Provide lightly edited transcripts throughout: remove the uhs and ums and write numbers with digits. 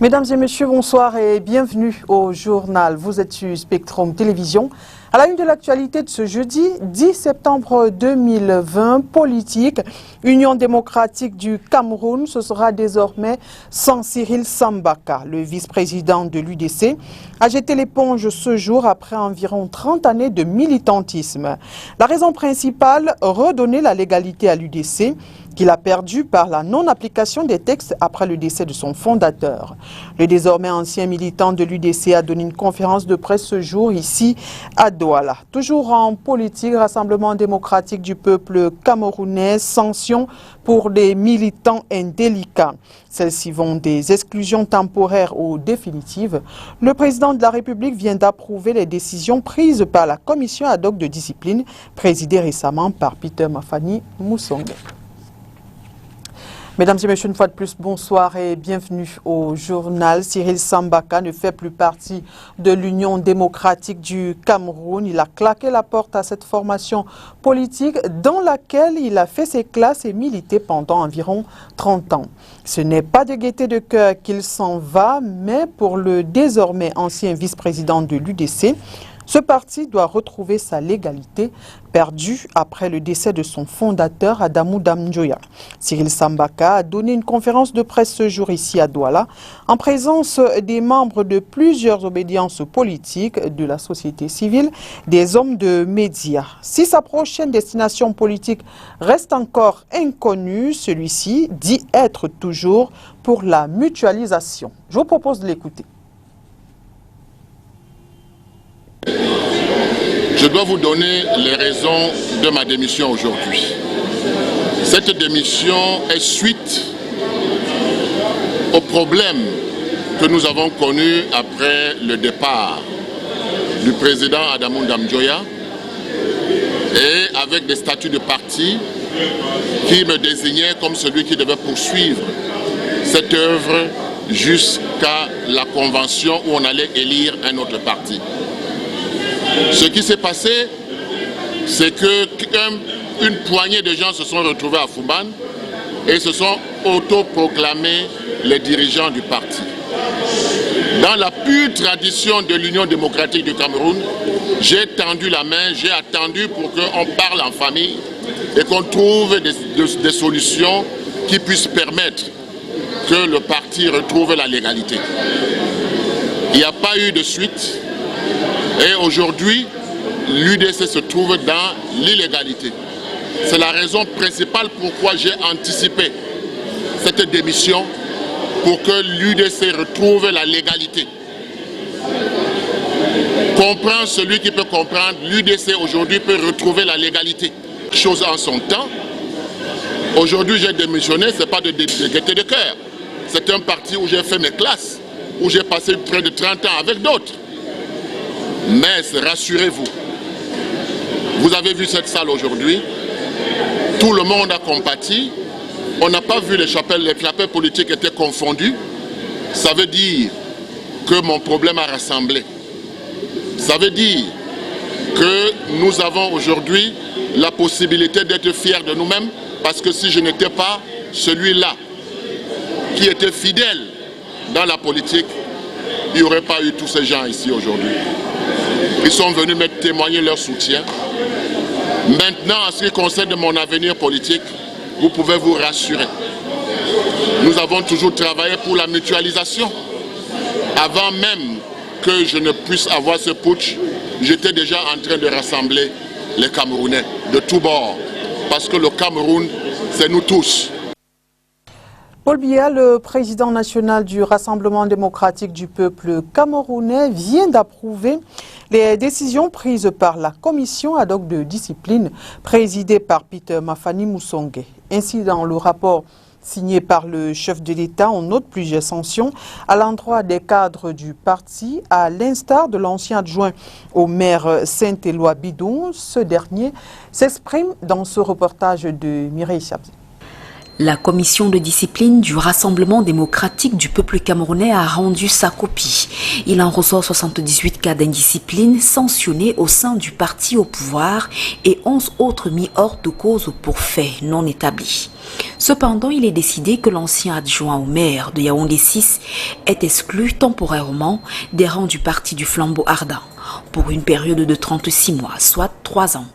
Mesdames et messieurs, bonsoir et bienvenue au journal. Vous êtes sur Spectrum Télévision. À la une de l'actualité de ce jeudi 10 septembre 2020, politique, Union démocratique du Cameroun, ce sera désormais sans Cyril Sambaka. Le vice-président de l'UDC a jeté l'éponge ce jour après environ 30 années de militantisme. La raison principale, redonner la légalité à l'UDC, qu'il a perdu par la non-application des textes après le décès de son fondateur. Le désormais ancien militant de l'UDC a donné une conférence de presse ce jour ici à Douala. Toujours en politique, Rassemblement démocratique du peuple camerounais, sanctions pour des militants indélicats. Celles-ci vont des exclusions temporaires ou définitives. Le président de la République vient d'approuver les décisions prises par la commission ad hoc de discipline, présidée récemment par Peter Mafani Moussongue. Mesdames et messieurs, une fois de plus, bonsoir et bienvenue au journal. Cyril Sambaka ne fait plus partie de l'Union démocratique du Cameroun. Il a claqué la porte à cette formation politique dans laquelle il a fait ses classes et milité pendant environ 30 ans. Ce n'est pas de gaieté de cœur qu'il s'en va, mais pour le désormais ancien vice-président de l'UDC, ce parti doit retrouver sa légalité perdue après le décès de son fondateur Adamou Damdjoya. Cyril Sambaka a donné une conférence de presse ce jour ici à Douala en présence des membres de plusieurs obédiences politiques, de la société civile, des hommes de médias. Si sa prochaine destination politique reste encore inconnue, celui-ci dit être toujours pour la mutualisation. Je vous propose de l'écouter. Je dois vous donner les raisons de ma démission aujourd'hui. Cette démission est suite aux problèmes que nous avons connus après le départ du président Adamou Damdjoya et avec des statuts de parti qui me désignaient comme celui qui devait poursuivre cette œuvre jusqu'à la convention où on allait élire un autre parti. Ce qui s'est passé, c'est qu'une poignée de gens se sont retrouvés à Fouban et se sont autoproclamés les dirigeants du parti. Dans la pure tradition de l'Union démocratique du Cameroun, j'ai tendu la main, j'ai attendu pour qu'on parle en famille et qu'on trouve des solutions qui puissent permettre que le parti retrouve la légalité. Il n'y a pas eu de suite. Et aujourd'hui, l'UDC se trouve dans l'illégalité. C'est la raison principale pourquoi j'ai anticipé cette démission pour que l'UDC retrouve la légalité. Comprend celui qui peut comprendre, l'UDC aujourd'hui peut retrouver la légalité. Chose en son temps. Aujourd'hui, j'ai démissionné, ce n'est pas de gaieté de cœur. C'est un parti où j'ai fait mes classes, où j'ai passé près de 30 ans avec d'autres. Mais rassurez-vous, vous avez vu cette salle aujourd'hui, tout le monde a compati, on n'a pas vu les chapelles politiques étaient confondues. Ça veut dire que mon problème a rassemblé. Ça veut dire que nous avons aujourd'hui la possibilité d'être fiers de nous-mêmes, parce que si je n'étais pas celui-là qui était fidèle dans la politique, il n'y aurait pas eu tous ces gens ici aujourd'hui. Ils sont venus me témoigner leur soutien. Maintenant, en ce qui concerne mon avenir politique, vous pouvez vous rassurer. Nous avons toujours travaillé pour la mutualisation. Avant même que je ne puisse avoir ce putsch, j'étais déjà en train de rassembler les Camerounais de tous bords. Parce que le Cameroun, c'est nous tous. Paul Biya, le président national du Rassemblement démocratique du peuple camerounais, vient d'approuver les décisions prises par la commission ad hoc de discipline présidée par Peter Mafani Moussongue. Ainsi, dans le rapport signé par le chef de l'État, on note plusieurs sanctions à l'endroit des cadres du parti, à l'instar de l'ancien adjoint au maire Saint-Éloi Bidon. Ce dernier s'exprime dans ce reportage de Mireille Chabzi. La commission de discipline du Rassemblement démocratique du peuple camerounais a rendu sa copie. Il en ressort 78 cas d'indiscipline sanctionnés au sein du parti au pouvoir et 11 autres mis hors de cause pour faits non établis. Cependant, il est décidé que l'ancien adjoint au maire de Yaoundé 6 est exclu temporairement des rangs du parti du flambeau ardent pour une période de 36 mois, soit 3 ans.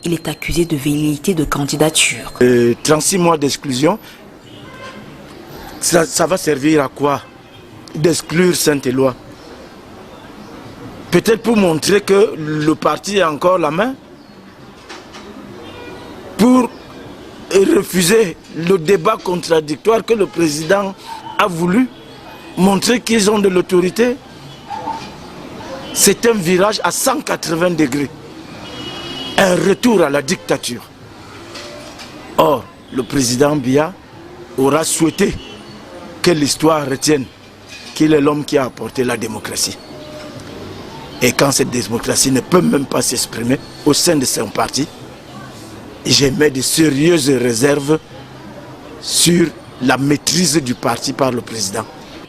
Il est accusé de velléité de candidature. 36 mois d'exclusion, ça va servir à quoi d'exclure Saint-Éloi? Peut-être pour montrer que le parti a encore la main, pour refuser le débat contradictoire que le président a voulu, montrer qu'ils ont de l'autorité. C'est un virage à 180 degrés. Un retour à la dictature. Or, le président Biya aura souhaité que l'histoire retienne qu'il est l'homme qui a apporté la démocratie. Et quand cette démocratie ne peut même pas s'exprimer au sein de son parti, j'émets de sérieuses réserves sur la maîtrise du parti par le président.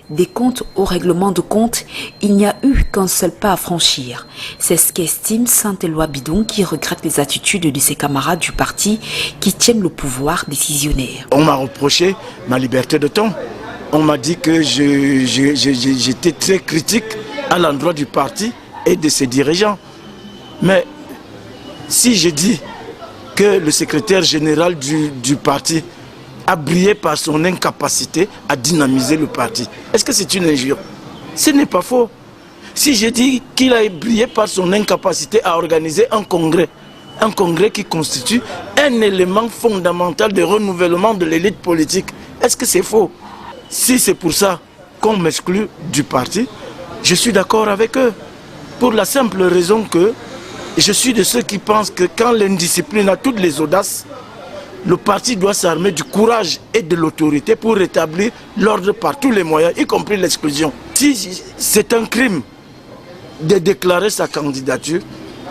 Des comptes au règlement de compte, il n'y a eu qu'un seul pas à franchir. C'est ce qu'estime Saint-Éloi Bidon, qui regrette les attitudes de ses camarades du parti qui tiennent le pouvoir décisionnaire. On m'a reproché ma liberté de ton. On m'a dit que j'étais très critique à l'endroit du parti et de ses dirigeants. Mais si je dis que le secrétaire général du parti a brillé par son incapacité à dynamiser le parti, est-ce que c'est une injure? Ce n'est pas faux. Si je dis qu'il a brillé par son incapacité à organiser un congrès qui constitue un élément fondamental de renouvellement de l'élite politique, est-ce que c'est faux? Si c'est pour ça qu'on m'exclut du parti, je suis d'accord avec eux. Pour la simple raison que je suis de ceux qui pensent que quand l'indiscipline a toutes les audaces, le parti doit s'armer du courage et de l'autorité pour rétablir l'ordre par tous les moyens, y compris l'exclusion. Si c'est un crime de déclarer sa candidature,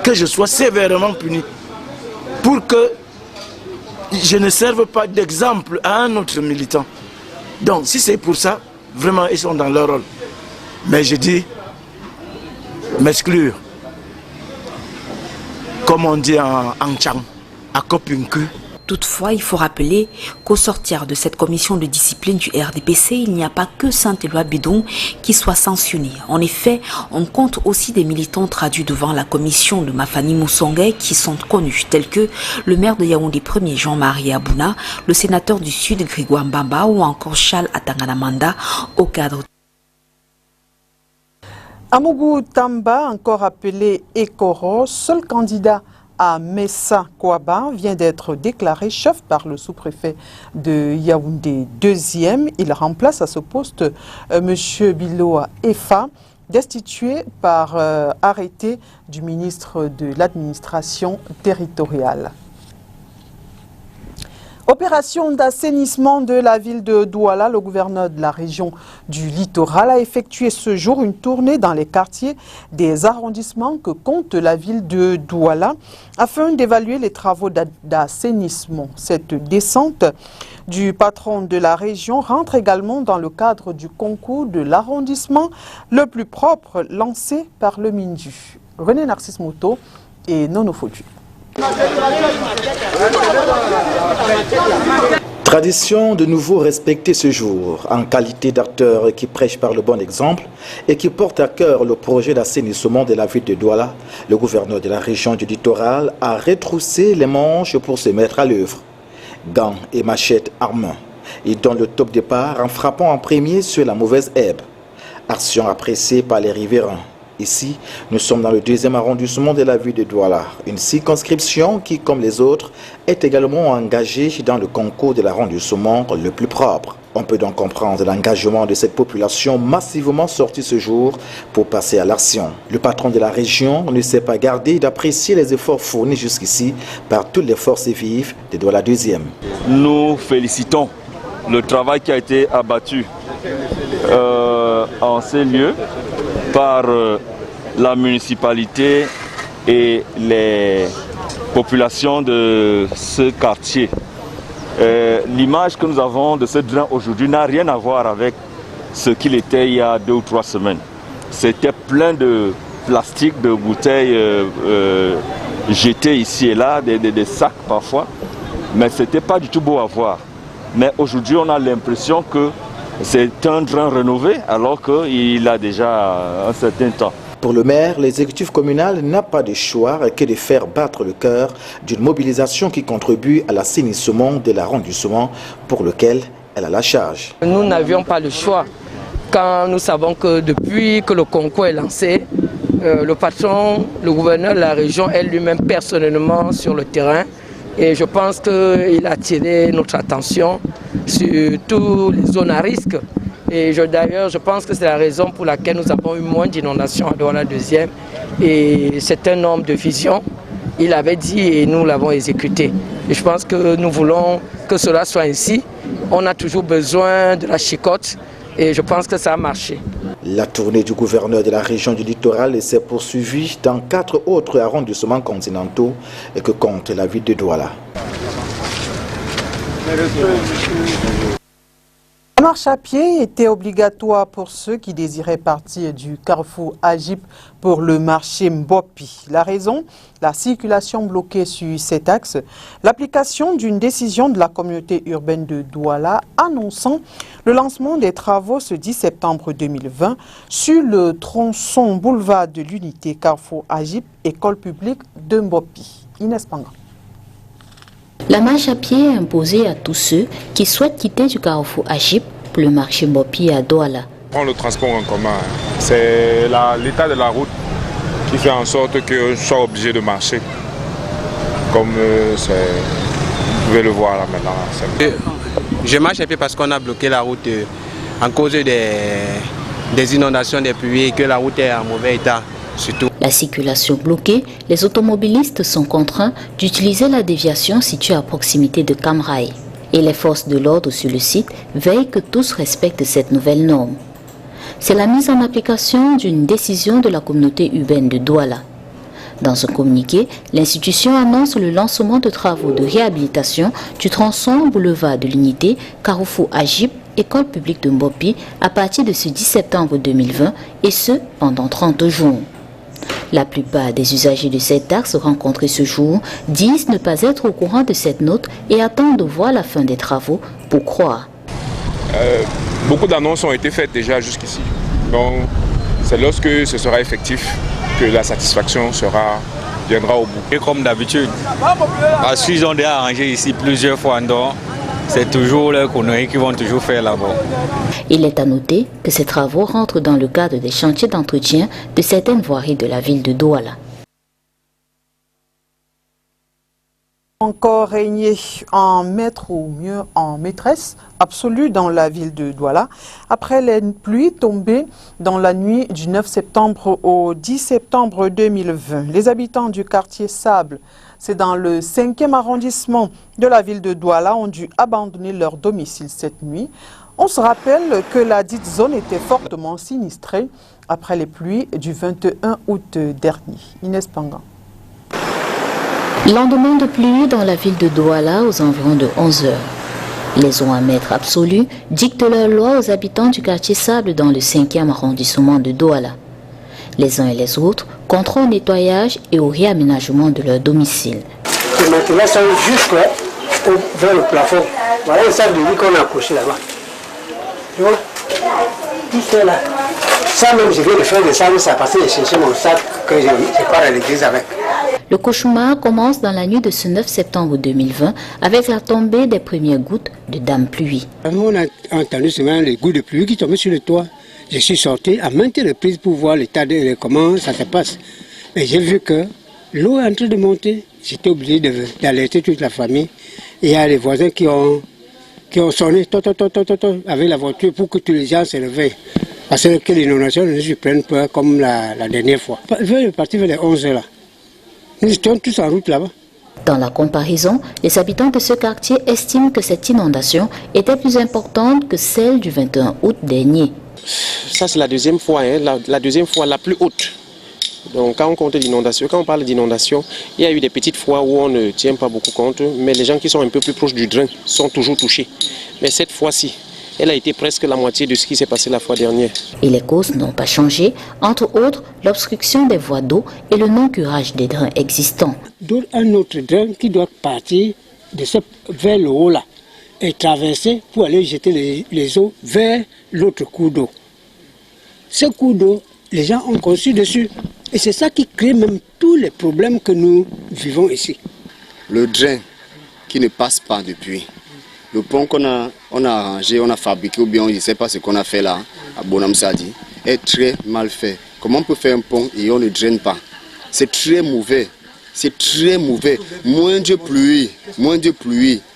que je sois sévèrement puni, pour que je ne serve pas d'exemple à un autre militant. Donc si c'est pour ça, vraiment ils sont dans leur rôle. Mais je dis, m'exclure, comme on dit en Tchang, à Kopinku. Toutefois, il faut rappeler qu'au sortir de cette commission de discipline du RDPC, il n'y a pas que Saint-Éloi Bidon qui soit sanctionné. En effet, on compte aussi des militants traduits devant la commission de Mafani Moussongé qui sont connus, tels que le maire de Yaoundé 1er Jean-Marie Abouna, le sénateur du Sud Grégoire Mbamba ou encore Charles Atanganamanda au cadre. Amougou Tamba, encore appelé Ekoro, seul candidat à Messa Kouaba, vient d'être déclaré chef par le sous-préfet de Yaoundé 2e. Il remplace à ce poste M. Biloa Efa, destitué par arrêté du ministre de l'administration territoriale. Opération d'assainissement de la ville de Douala, le gouverneur de la région du littoral a effectué ce jour une tournée dans les quartiers des arrondissements que compte la ville de Douala afin d'évaluer les travaux d'assainissement. Cette descente du patron de la région rentre également dans le cadre du concours de l'arrondissement le plus propre lancé par le MINDU. René Narcisse Moto et Nono Fodu. Tradition de nouveau respecter ce jour en qualité d'acteur qui prêche par le bon exemple et qui porte à cœur le projet d'assainissement de la ville de Douala. Le gouverneur de la région du littoral a retroussé les manches pour se mettre à l'œuvre. Gants et machettes à main. Il donne le top départ en frappant en premier sur la mauvaise herbe. Action appréciée par les riverains. Ici, nous sommes dans le 2e arrondissement de la ville de Douala, une circonscription qui, comme les autres, est également engagée dans le concours de l'arrondissement le plus propre. On peut donc comprendre l'engagement de cette population massivement sortie ce jour pour passer à l'action. Le patron de la région ne s'est pas gardé d'apprécier les efforts fournis jusqu'ici par toutes les forces vives de Douala 2e. Nous félicitons le travail qui a été abattu en ces lieux par la municipalité et les populations de ce quartier. l'image que nous avons de ce drain aujourd'hui n'a rien à voir avec ce qu'il était il y a 2 ou 3 semaines. C'était plein de plastique, de bouteilles jetées ici et là, des sacs parfois, mais ce n'était pas du tout beau à voir. Mais aujourd'hui, on a l'impression que c'est un drain rénové alors qu'il a déjà un certain temps. Pour le maire, l'exécutif communal n'a pas de choix que de faire battre le cœur d'une mobilisation qui contribue à l'assainissement de l'arrondissement pour lequel elle a la charge. Nous n'avions pas le choix quand nous savons que depuis que le concours est lancé, le patron, le gouverneur de la région est lui-même personnellement sur le terrain. Et je pense qu'il a attiré notre attention sur toutes les zones à risque. Et d'ailleurs, je pense que c'est la raison pour laquelle nous avons eu moins d'inondations à Douala 2e. Et c'est un homme de vision. Il avait dit et nous l'avons exécuté. Et je pense que nous voulons que cela soit ainsi. On a toujours besoin de la chicotte et je pense que ça a marché. La tournée du gouverneur de la région du littoral s'est poursuivie dans 4 autres arrondissements continentaux que compte la ville de Douala. La marche à pied était obligatoire pour ceux qui désiraient partir du carrefour Agip pour le marché Mbopi. La raison, la circulation bloquée sur cet axe, l'application d'une décision de la communauté urbaine de Douala annonçant le lancement des travaux ce 10 septembre 2020 sur le tronçon boulevard de l'Unité carrefour Agip, école publique de Mbopi. Inès Panga. La marche à pied est imposée à tous ceux qui souhaitent quitter du carrefour Agip pour le marché Mbopi à Douala. Prendre le transport en commun, c'est l'état de la route qui fait en sorte que je sois obligé de marcher. Comme vous pouvez le voir là maintenant. Je marche à pied parce qu'on a bloqué la route en cause des inondations des pluies et que la route est en mauvais état. Surtout. La circulation bloquée, les automobilistes sont contraints d'utiliser la déviation située à proximité de Camraï. Et les forces de l'ordre sur le site veillent que tous respectent cette nouvelle norme. C'est la mise en application d'une décision de la communauté urbaine de Douala. Dans un communiqué, l'institution annonce le lancement de travaux de réhabilitation du tronçon boulevard de l'Unité, carrefour Agip, école publique de Mbopi, à partir de ce 10 septembre 2020 et ce, pendant 30 jours. La plupart des usagers de cet axe rencontrés ce jour disent ne pas être au courant de cette note et attendent de voir la fin des travaux pour croire. Beaucoup d'annonces ont été faites déjà jusqu'ici. Donc c'est lorsque ce sera effectif que la satisfaction viendra au bout. Et comme d'habitude, parce qu'ils ont déjà arrangé ici plusieurs fois, donc c'est toujours leurs conneries qu'ils vont toujours faire là-bas. Il est à noter que ces travaux rentrent dans le cadre des chantiers d'entretien de certaines voiries de la ville de Douala. Encore régner en maître ou mieux en maîtresse absolue dans la ville de Douala après les pluies tombées dans la nuit du 9 septembre au 10 septembre 2020. Les habitants du quartier Sable, c'est dans le 5e arrondissement de la ville de Douala, ont dû abandonner leur domicile cette nuit. On se rappelle que la dite zone était fortement sinistrée après les pluies du 21 août dernier. Inès Panga. Lendemain de pluie dans la ville de Douala aux environs de 11 heures. Les eaux à maître absolu dictent leur loi aux habitants du quartier Sable dans le 5e arrondissement de Douala. Les uns et les autres compteront au nettoyage et au réaménagement de leur domicile. Les matériaux sont jusqu'au vers le plafond. Voilà le sac de lit qu'on a accroché là-bas. Tu vois? Tout ça là. Ça même, je viens de faire des sacs, ça a passé de chercher mon sac que je pars à l'église avec. Le cauchemar commence dans la nuit de ce 9 septembre 2020 avec la tombée des premières gouttes de dame pluie. On a entendu seulement les gouttes de pluie qui tombaient sur le toit. Je suis sorti à maintes reprises pour voir l'état de comment ça se passe. Mais j'ai vu que l'eau est en train de monter. J'étais obligé d'alerter toute la famille. Et il y a les voisins qui ont sonné avec la voiture pour que tous les gens se réveillent. Parce que l'inondation ne se prenne pas comme la dernière fois. Je vais partir vers les 11 heures là. Nous étions tous en route là-bas. Dans la comparaison, les habitants de ce quartier estiment que cette inondation était plus importante que celle du 21 août dernier. Ça c'est la deuxième fois, hein, la deuxième fois la plus haute Donc quand on compte l'inondation, quand on parle d'inondation, il y a eu des petites fois où on ne tient pas beaucoup compte, mais les gens qui sont un peu plus proches du drain sont toujours touchés. Mais cette fois-ci, elle a été presque la moitié de ce qui s'est passé la fois dernière. Et les causes n'ont pas changé, entre autres l'obstruction des voies d'eau et le non-curage des drains existants. Un autre drain qui doit partir vers le haut là et traverser pour aller jeter les eaux vers l'autre cours d'eau. Ce cours d'eau, les gens ont conçu dessus. Et c'est ça qui crée même tous les problèmes que nous vivons ici. Le drain qui ne passe pas depuis. Le pont qu'on a arrangé, on a fabriqué, ou bien je ne sais pas ce qu'on a fait là, à Bonham Sadi, est très mal fait. Comment on peut faire un pont et on ne draine pas? C'est très mauvais. C'est très mauvais. Moins de pluie,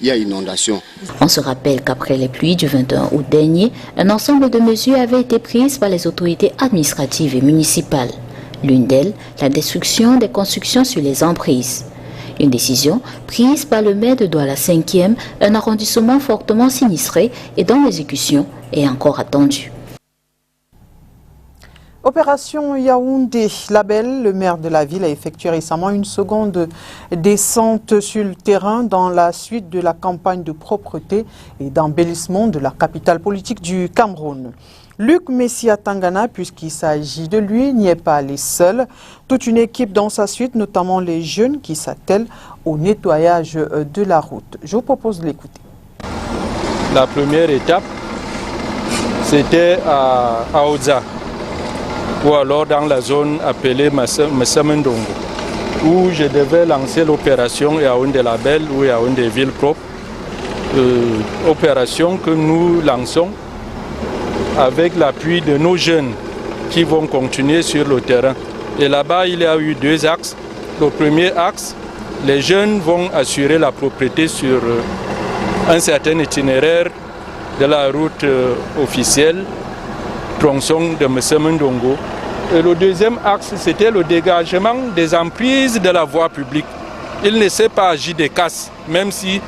il y a inondation. On se rappelle qu'après les pluies du 21 août dernier, un ensemble de mesures avait été prises par les autorités administratives et municipales. L'une d'elles, la destruction des constructions sur les emprises. Une décision prise par le maire de Douala 5e, un arrondissement fortement sinistré et dont l'exécution est encore attendue. Opération Yaoundé Label, le maire de la ville a effectué récemment une seconde descente sur le terrain dans la suite de la campagne de propreté et d'embellissement de la capitale politique du Cameroun. Luc Messia Tangana, puisqu'il s'agit de lui, n'y est pas allé seul. Toute une équipe dans sa suite, notamment les jeunes qui s'attellent au nettoyage de la route. Je vous propose de l'écouter. La première étape, c'était à Aoudza, ou alors dans la zone appelée Messamendongo, où je devais lancer l'opération Yaoundé Label ou Yaoundé Ville Propre, opération que nous lançons avec l'appui de nos jeunes qui vont continuer sur le terrain. Et là-bas, il y a eu deux axes. Le premier axe, les jeunes vont assurer la propreté sur un certain itinéraire de la route officielle, tronçon de Messamendongo. Et le deuxième axe, c'était le dégagement des emprises de la voie publique. Il ne s'est pas agi de casse, même si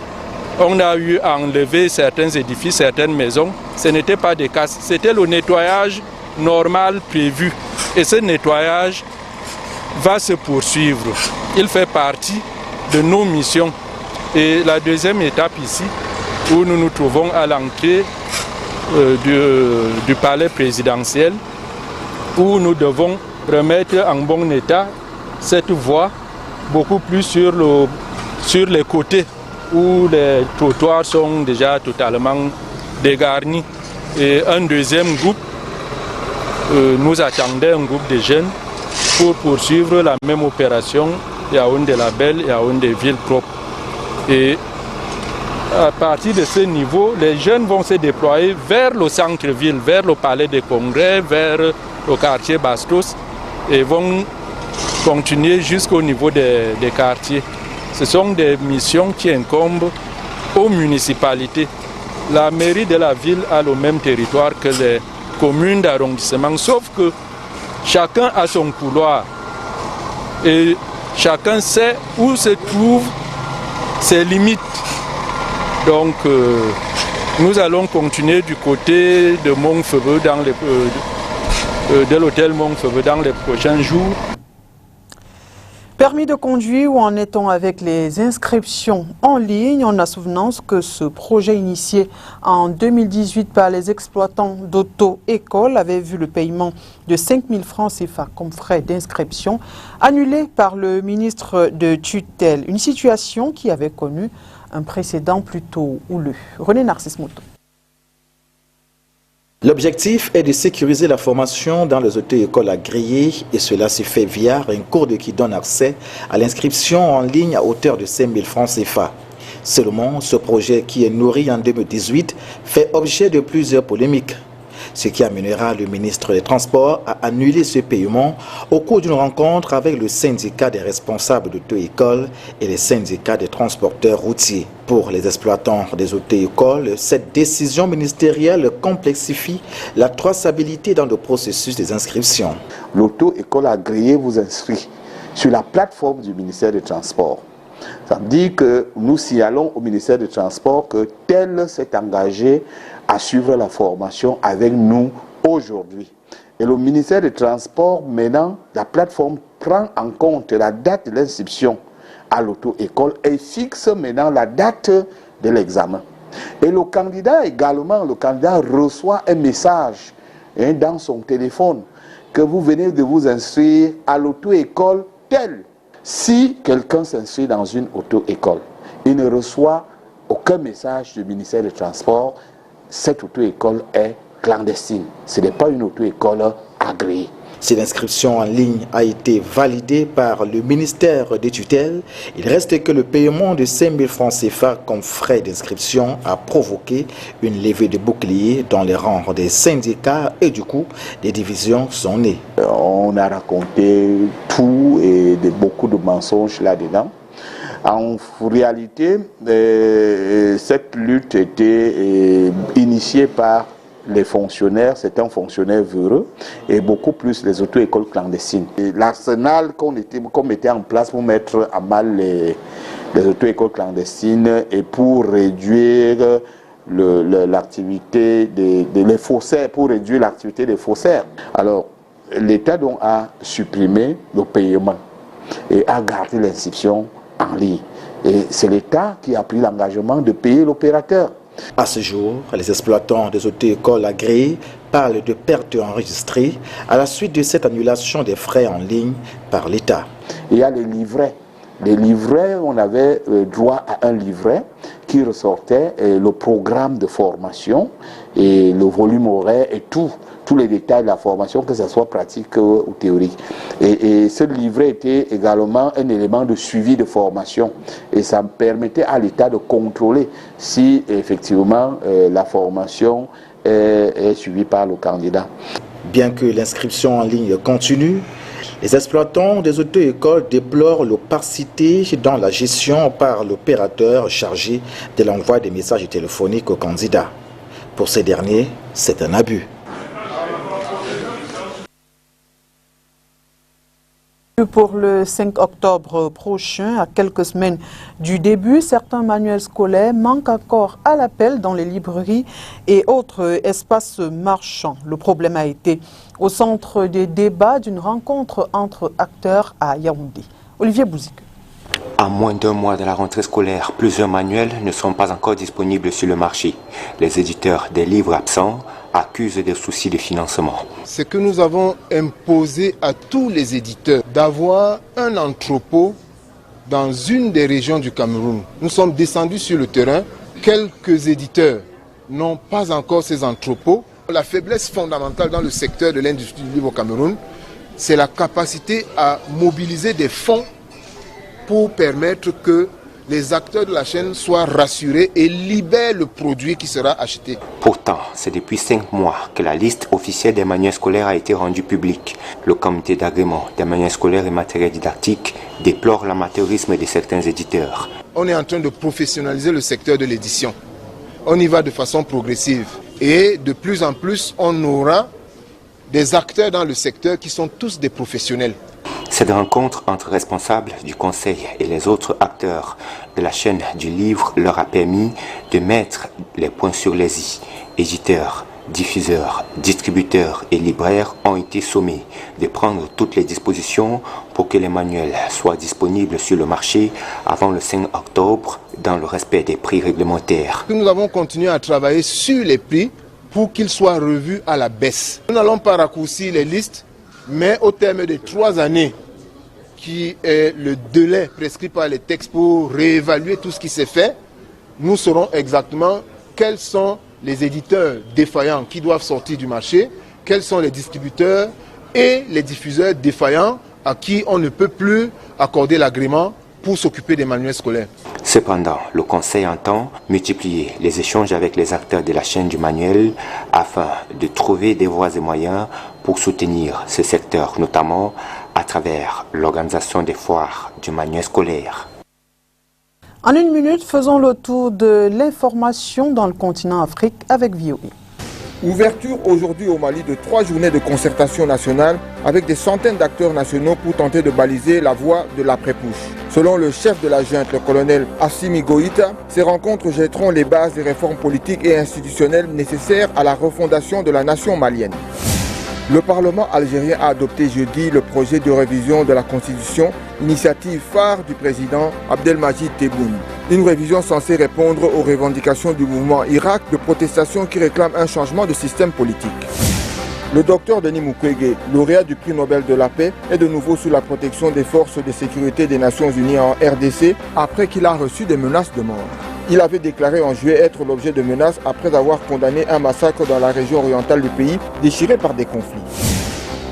on a eu à enlever certains édifices, certaines maisons. Ce n'était pas des casses, c'était le nettoyage normal prévu. Et ce nettoyage va se poursuivre. Il fait partie de nos missions. Et la deuxième étape ici, où nous nous trouvons à l'entrée du palais présidentiel, où nous devons remettre en bon état cette voie, beaucoup plus sur les côtés, où les trottoirs sont déjà totalement dégarnis. Et un deuxième groupe, nous attendait un groupe de jeunes pour poursuivre la même opération Yaoundé Label, Yaoundé Ville Propre. Et à partir de ce niveau, les jeunes vont se déployer vers le centre-ville, vers le palais des congrès, vers le quartier Bastos et vont continuer jusqu'au niveau des quartiers. Ce sont des missions qui incombent aux municipalités. La mairie de la ville a le même territoire que les communes d'arrondissement, sauf que chacun a son couloir et chacun sait où se trouvent ses limites. Donc nous allons continuer du côté de Montfeveux, de l'hôtel Montfeveux dans les prochains jours. Permis de conduire, où en est-on avec les inscriptions en ligne? On a souvenance que ce projet initié en 2018 par les exploitants d'auto-école avait vu le paiement de 5 000 francs CFA comme frais d'inscription annulé par le ministre de tutelle. Une situation qui avait connu un précédent plutôt houleux. René Narcisse Moto. L'objectif est de sécuriser la formation dans les auto-écoles agréées et cela se fait via un code qui donne accès à l'inscription en ligne à hauteur de 5 000 francs CFA. Seulement, ce projet qui est nourri en 2018 fait objet de plusieurs polémiques, ce qui amènera le ministre des Transports à annuler ce paiement au cours d'une rencontre avec le syndicat des responsables d'auto-écoles et les syndicats des transporteurs routiers. Pour les exploitants des auto-écoles, cette décision ministérielle complexifie la traçabilité dans le processus des inscriptions. L'auto-école agréée vous inscrit sur la plateforme du ministère des Transports. Ça veut dire que nous signalons au ministère des Transports que tel s'est engagé à suivre la formation avec nous aujourd'hui. Et le ministère des Transports, maintenant, la plateforme prend en compte la date de l'inscription à l'auto-école et fixe maintenant la date de l'examen. Et le candidat également, le candidat reçoit un message dans son téléphone que vous venez de vous inscrire à l'auto-école telle. Si quelqu'un s'inscrit dans une auto-école, il ne reçoit aucun message du ministère des Transports. Cette auto-école est clandestine. Ce n'est pas une auto-école agréée. Si l'inscription en ligne a été validée par le ministère des tutelles, il reste que le paiement de 5 000 francs CFA comme frais d'inscription a provoqué une levée de boucliers dans les rangs des syndicats et du coup, des divisions sont nées. On a raconté tout et beaucoup de mensonges là-dedans. En réalité, cette lutte était initiée par les fonctionnaires, c'est un fonctionnaire véreux, et beaucoup plus les auto-écoles clandestines. L'arsenal qu'on mettait en place pour mettre à mal les auto-écoles clandestines et pour réduire l'activité des faussaires, pour réduire l'activité des faussaires. Alors, l'État donc a supprimé le paiement et a gardé l'inscription en ligne. Et c'est l'État qui a pris l'engagement de payer l'opérateur. À ce jour, les exploitants des auto-écoles agréées parlent de pertes enregistrées à la suite de cette annulation des frais en ligne par l'État. Il y a les livrets. Les livrets, on avait droit à un livret qui ressortait le programme de formation et le volume horaire et tous les détails de la formation, que ce soit pratique ou théorique. Et ce livret était également un élément de suivi de formation. Et ça permettait à l'État de contrôler si effectivement la formation est suivie par le candidat. Bien que l'inscription en ligne continue, les exploitants des auto-écoles déplorent l'opacité dans la gestion par l'opérateur chargé de l'envoi des messages téléphoniques aux candidats. Pour ces derniers, c'est un abus. Pour le 5 octobre prochain, à quelques semaines du début, certains manuels scolaires manquent encore à l'appel dans les librairies et autres espaces marchands. Le problème a été au centre des débats d'une rencontre entre acteurs à Yaoundé. Olivier Bouzik. À moins d'un mois de la rentrée scolaire, plusieurs manuels ne sont pas encore disponibles sur le marché. Les éditeurs des livres absents accusent des soucis de financement. C'est que nous avons imposé à tous les éditeurs d'avoir un entrepôt dans une des régions du Cameroun. Nous sommes descendus sur le terrain. Quelques éditeurs n'ont pas encore ces entrepôts. La faiblesse fondamentale dans le secteur de l'industrie du livre au Cameroun, c'est la capacité à mobiliser des fonds pour permettre que les acteurs de la chaîne soient rassurés et libèrent le produit qui sera acheté. Pourtant, c'est depuis 5 mois que la liste officielle des manuels scolaires a été rendue publique. Le comité d'agrément des manuels scolaires et matériels didactiques déplore l'amateurisme de certains éditeurs. On est en train de professionnaliser le secteur de l'édition. On y va de façon progressive. Et de plus en plus, on aura des acteurs dans le secteur qui sont tous des professionnels. Cette rencontre entre responsables du conseil et les autres acteurs de la chaîne du livre leur a permis de mettre les points sur les i. Éditeurs, diffuseurs, distributeurs et libraires ont été sommés de prendre toutes les dispositions pour que les manuels soient disponibles sur le marché avant le 5 octobre dans le respect des prix réglementaires. Nous avons continué à travailler sur les prix pour qu'ils soient revus à la baisse. Nous n'allons pas raccourcir les listes, mais au terme de 3 années, qui est le délai prescrit par les textes pour réévaluer tout ce qui s'est fait, nous saurons exactement quels sont les éditeurs défaillants qui doivent sortir du marché, quels sont les distributeurs et les diffuseurs défaillants à qui on ne peut plus accorder l'agrément pour s'occuper des manuels scolaires. Cependant, le Conseil entend multiplier les échanges avec les acteurs de la chaîne du manuel afin de trouver des voies et moyens pour soutenir ce secteur, notamment à travers l'organisation des foires du manuel scolaire. En 1 minute, faisons le tour de l'information dans le continent Afrique avec VOA. Ouverture aujourd'hui au Mali de 3 journées de concertation nationale avec des centaines d'acteurs nationaux pour tenter de baliser la voie de l'après-push. Selon le chef de la junte, le colonel Assimi Goïta, ces rencontres jetteront les bases des réformes politiques et institutionnelles nécessaires à la refondation de la nation malienne. Le Parlement algérien a adopté jeudi le projet de révision de la Constitution, initiative phare du président Abdelmajid Tebboune. Une révision censée répondre aux revendications du mouvement Irak de protestation qui réclame un changement de système politique. Le docteur Denis Mukwege, lauréat du prix Nobel de la paix, est de nouveau sous la protection des forces de sécurité des Nations Unies en RDC après qu'il a reçu des menaces de mort. Il avait déclaré en juillet être l'objet de menaces après avoir condamné un massacre dans la région orientale du pays déchiré par des conflits.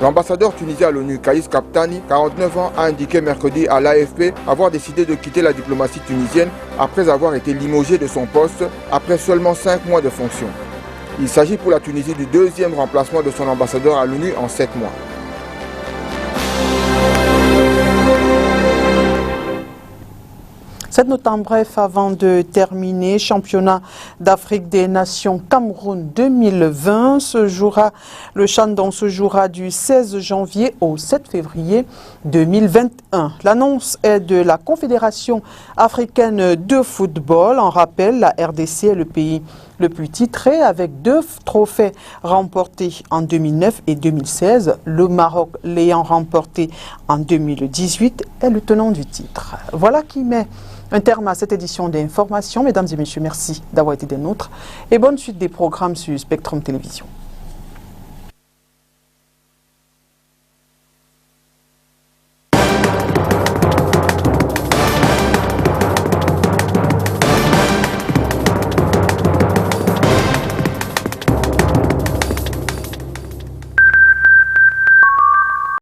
L'ambassadeur tunisien à l'ONU, Kaïs Kaptani, 49 ans, a indiqué mercredi à l'AFP avoir décidé de quitter la diplomatie tunisienne après avoir été limogé de son poste après seulement 5 mois de fonction. Il s'agit pour la Tunisie du deuxième remplacement de son ambassadeur à l'ONU en 7 mois. Cette note en bref avant de terminer. Championnat d'Afrique des Nations Cameroun 2020 le Chandon se jouera du 16 janvier au 7 février 2021. L'annonce est de la Confédération africaine de football. En rappel, la RDC est le pays le plus titré avec 2 trophées remportés en 2009 et 2016. Le Maroc l'ayant remporté en 2018 est le tenant du titre. Voilà qui met un terme à cette édition d'information. Mesdames et messieurs, merci d'avoir été des nôtres et bonne suite des programmes sur Spectrum Télévision.